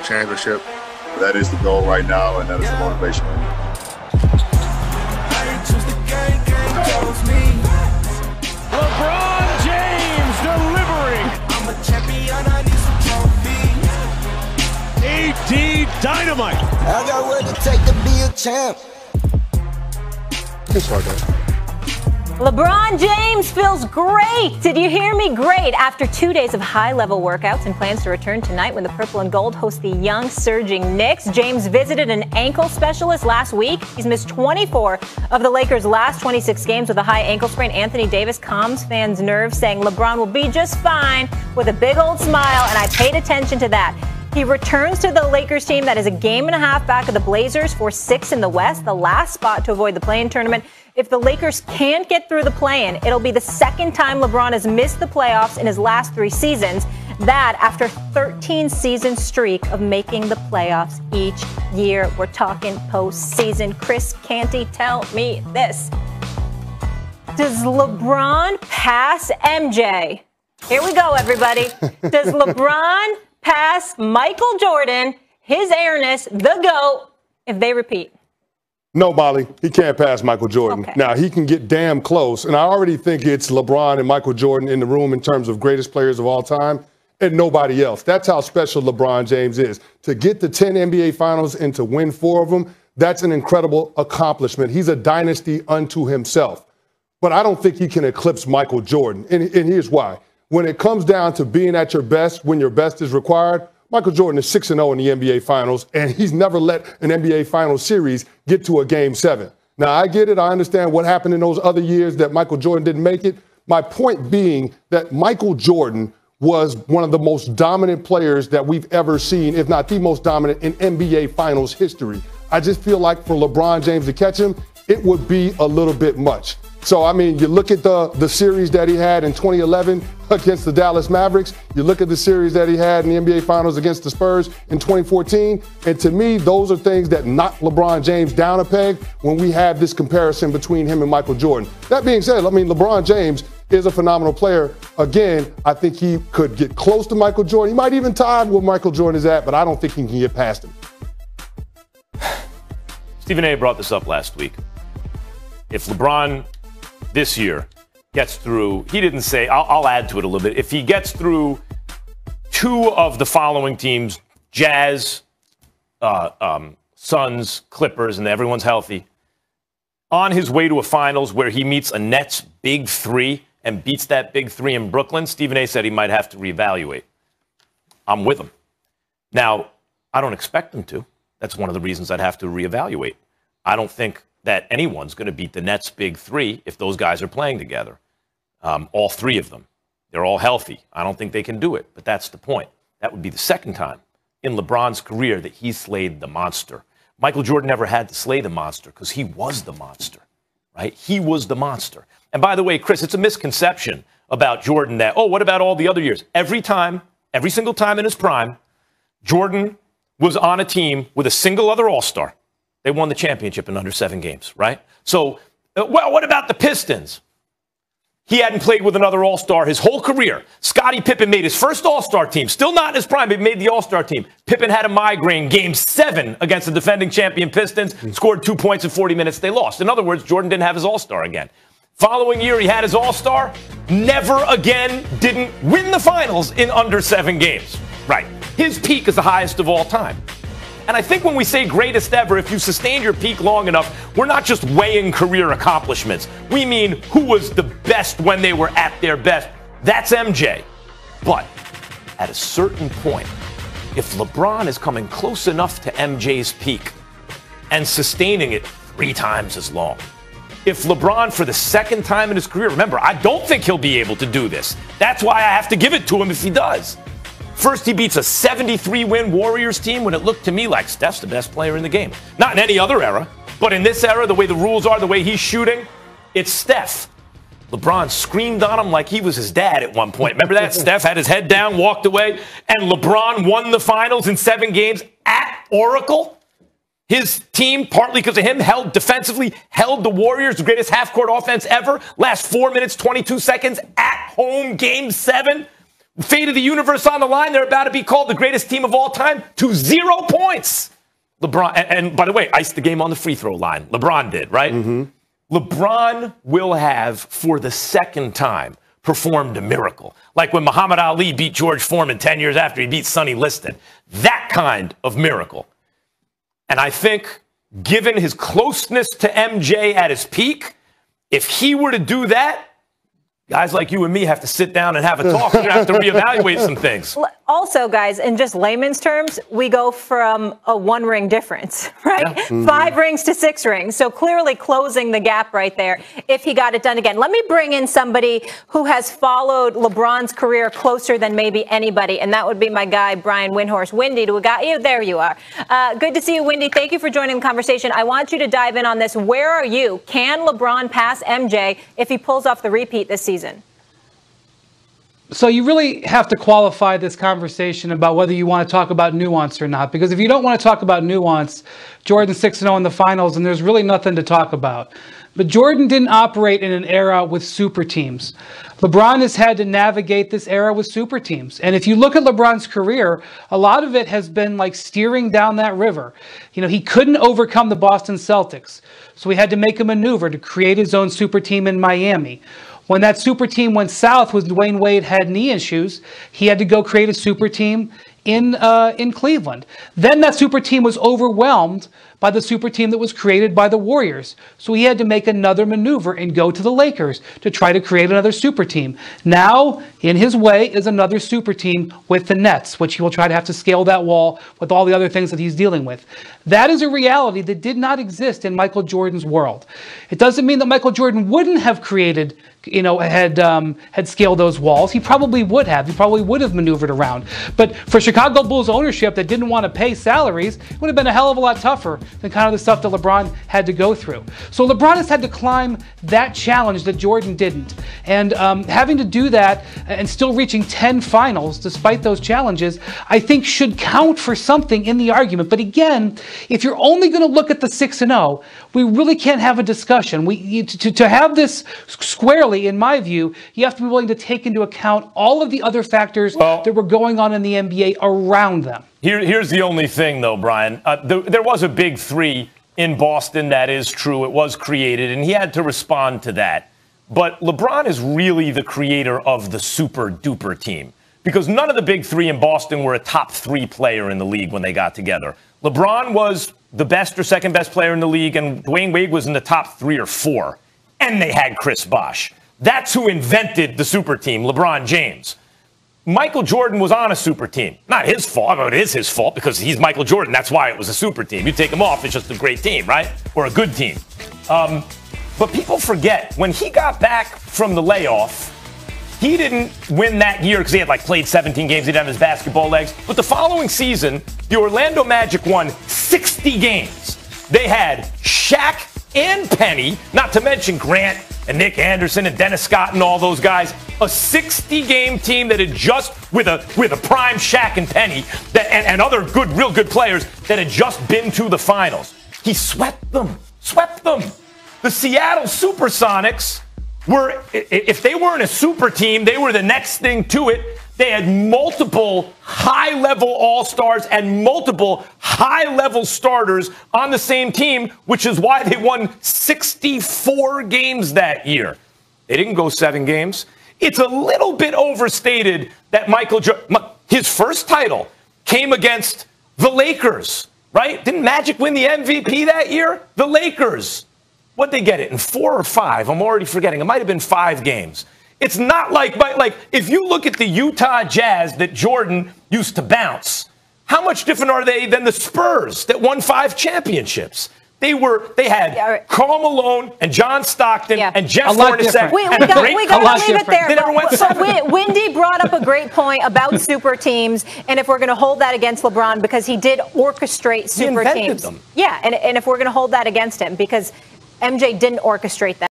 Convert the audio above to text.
championship. That is the goal right now, and that is the motivation. LeBron James delivering. I'm a champion, I need some trophies. AD Dynamite. I got what it take to be a champ. Let's start that. LeBron James feels great. Did you hear me? Great. After 2 days of high-level workouts and plans to return tonight when the Purple and Gold host the young, surging Knicks, James visited an ankle specialist last week. He's missed 24 of the Lakers' last 26 games with a high ankle sprain. Anthony Davis calms fans' nerves, saying LeBron will be just fine with a big old smile, and I paid attention to that. He returns to the Lakers team that is a game and a half back of the Blazers for 6th in the West, the last spot to avoid the play-in tournament. If the Lakers can't get through the play-in, it'll be the second time LeBron has missed the playoffs in his last 3 seasons. That after 13-season streak of making the playoffs each year. We're talking postseason. Chris Canty, tell me this. Does LeBron pass MJ? Here we go, everybody. Does LeBron pass Michael Jordan, his airness, the GOAT, if they repeat? No, Molly, he can't pass Michael Jordan. Okay. Now, he can get damn close, and I already think it's LeBron and Michael Jordan in the room in terms of greatest players of all time, and nobody else. That's how special LeBron James is. To get to 10 NBA Finals and to win 4 of them, that's an incredible accomplishment. He's a dynasty unto himself. But I don't think he can eclipse Michael Jordan, and here's why. When it comes down to being at your best, when your best is required, Michael Jordan is 6-0 in the NBA Finals, and he's never let an NBA Finals series get to a Game 7. Now, I get it. I understand what happened in those other years that Michael Jordan didn't make it. My point being that Michael Jordan was one of the most dominant players that we've ever seen, if not the most dominant in NBA Finals history. I just feel like for LeBron James to catch him, it would be a little bit much. So, I mean, you look at the series that he had in 2011 against the Dallas Mavericks. You look at the series that he had in the NBA Finals against the Spurs in 2014. And to me, those are things that knock LeBron James down a peg when we have this comparison between him and Michael Jordan. That being said, I mean, LeBron James is a phenomenal player. Again, I think he could get close to Michael Jordan. He might even tie where Michael Jordan is at, but I don't think he can get past him. Stephen A. brought this up last week. If LeBron this year gets through, he didn't say, I'll add to it a little bit. If he gets through 2 of the following teams, Jazz, Suns, Clippers, and everyone's healthy, on his way to a finals where he meets a Nets big 3 and beats that big 3 in Brooklyn, Stephen A. said he might have to reevaluate. I'm with him. Now, I don't expect him to. That's one of the reasons I'd have to reevaluate. I don't think that anyone's going to beat the Nets' big 3 if those guys are playing together. All 3 of them. They're all healthy. I don't think they can do it, but that's the point. That would be the second time in LeBron's career that he slayed the monster. Michael Jordan never had to slay the monster because he was the monster, right? He was the monster. And by the way, Chris, it's a misconception about Jordan that, what about all the other years? Every single time in his prime, Jordan was on a team with a single other all-star. They won the championship in under 7 games, right? So, what about the Pistons? He hadn't played with another all-star his whole career. Scottie Pippen made his first all-star team. Still not in his prime, but he made the all-star team. Pippen had a migraine game 7 against the defending champion Pistons, scored 2 points in 40 minutes. They lost. In other words, Jordan didn't have his all-star again. Following year, he had his all-star. Never again didn't win the finals in under 7 games. Right. His peak is the highest of all time. And I think when we say greatest ever, if you sustained your peak long enough, we're not just weighing career accomplishments. We mean who was the best when they were at their best. That's MJ. But at a certain point, if LeBron is coming close enough to MJ's peak and sustaining it 3 times as long, if LeBron, for the second time in his career, remember, I don't think he'll be able to do this. That's why I have to give it to him if he does. First, he beats a 73-win Warriors team when it looked to me like Steph's the best player in the game. Not in any other era, but in this era, the way the rules are, the way he's shooting, it's Steph. LeBron screamed on him like he was his dad at one point. Remember that? Steph had his head down, walked away, and LeBron won the finals in 7 games at Oracle. His team, partly because of him, held the Warriors, the greatest half-court offense ever. Last 4 minutes, 22 seconds at home, game 7. Fate of the universe on the line. They're about to be called the greatest team of all time to 0 points. LeBron, and by the way, iced the game on the free throw line. LeBron did, right? LeBron will have, for the second time, performed a miracle. Like when Muhammad Ali beat George Foreman 10 years after he beat Sonny Liston. That kind of miracle. And I think, given his closeness to MJ at his peak, if he were to do that, guys like you and me have to sit down and have a talk. We're going to have to reevaluate some things. Also, guys, in just layman's terms, we go from a 1-ring difference, right? Yeah. 5 rings to 6 rings. So clearly closing the gap right there if he got it done again. Let me bring in somebody who has followed LeBron's career closer than maybe anybody, and that would be my guy, Brian Windhorst. Windy, do we got you? There you are. Good to see you, Windy. Thank you for joining the conversation. I want you to dive in on this. Where are you? Can LeBron pass MJ if he pulls off the repeat this season? So you really have to qualify this conversation about whether you want to talk about nuance or not. Because if you don't want to talk about nuance, Jordan's 6-0 in the finals, and there's really nothing to talk about. But Jordan didn't operate in an era with super teams. LeBron has had to navigate this era with super teams. And if you look at LeBron's career, a lot of it has been like steering down that river. You know, he couldn't overcome the Boston Celtics. So he had to make a maneuver to create his own super team in Miami. When that super team went south when Dwayne Wade had knee issues, he had to go create a super team in Cleveland. Then that super team was overwhelmed by the super team that was created by the Warriors. So he had to make another maneuver and go to the Lakers to try to create another super team. Now, in his way, is another super team with the Nets, which he will try to have to scale that wall with all the other things that he's dealing with. That is a reality that did not exist in Michael Jordan's world. It doesn't mean that Michael Jordan wouldn't have created, had scaled those walls. He probably would have. He probably would have maneuvered around. But for Chicago Bulls ownership that didn't want to pay salaries, it would have been a hell of a lot tougher than kind of the stuff that LeBron had to go through. So LeBron has had to climb that challenge that Jordan didn't. And having to do that and still reaching 10 finals despite those challenges, I think should count for something in the argument. But again, if you're only going to look at the 6-0, we really can't have a discussion. To have this squarely, in my view, you have to be willing to take into account all of the other factors that were going on in the NBA around them. Here's the only thing, though, Brian. There was a big 3 in Boston. That is true. It was created, and he had to respond to that. But LeBron is really the creator of the super-duper team, because none of the big 3 in Boston were a top 3 player in the league when they got together. LeBron was the best or second best player in the league, and Dwayne Wade was in the top 3 or 4. And they had Chris Bosh. That's who invented the super team, LeBron James. Michael Jordan was on a super team. Not his fault. It is his fault because he's Michael Jordan. That's why it was a super team. You take him off, it's just a great team, right? Or a good team. But people forget, when he got back from the layoff, he didn't win that year because he had played 17 games. He didn't have his basketball legs. But the following season, the Orlando Magic won 60 games. They had Shaq and Penny, not to mention Grant and Nick Anderson and Dennis Scott and all those guys. A 60-game team that had just, with a prime Shaq and Penny and other real good players that had just been to the finals. He swept them. The Seattle Supersonics were, if they weren't a super team, they were the next thing to it. They had multiple high-level all-stars and multiple high-level starters on the same team, which is why they won 64 games that year. They didn't go 7 games. It's a little bit overstated that Michael Jordan, his first title came against the Lakers, right? Didn't Magic win the MVP that year? The Lakers. What'd they get it in 4 or 5? I'm already forgetting. It might have been 5 games. It's not like if you look at the Utah Jazz that Jordan used to bounce, how much different are they than the Spurs that won 5 championships? They had Karl Malone and John Stockton and Jeff Hornacek. We got to leave it there. Windy brought up a great point about super teams, and if we're going to hold that against LeBron, because he did orchestrate super teams. Yeah, and if we're going to hold that against him, because MJ didn't orchestrate that.